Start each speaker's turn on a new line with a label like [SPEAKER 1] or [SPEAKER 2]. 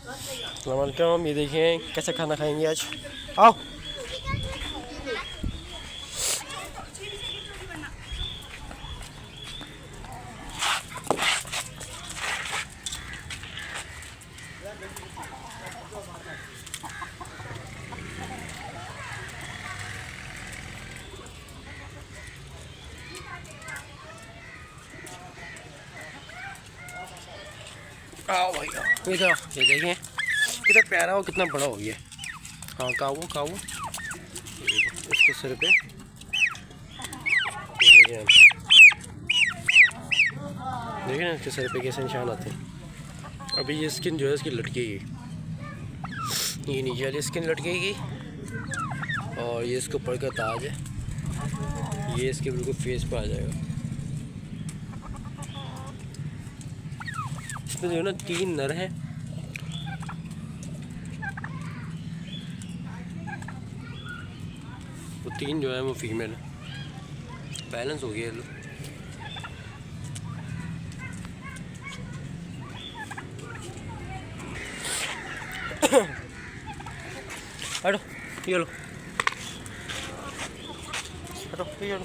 [SPEAKER 1] अस्सलामुअलैकुम। ये देखें कैसे खाना खाएंगे आज। आओ। आओ भाई आओ। ये देखें कितना प्यारा हो, कितना बड़ा हो गया। हाँ काऊ काऊ, इसके सिर पे देखें ना, इसके सिर पे कैसे निशान आते हैं। अभी ये स्किन जो है इसकी लटकेगी, ये नीचे वाली स्किन लटकेगी और ये इसके ऊपर का ताज है, ये इसके बिल्कुल फेस पे आ जाएगा। इसमें जो है ना 3 नर हैं, वो 3 जो है वो फीमेल है। बैलेंस हो गया लो। हटो ये लो, हटो ये लो।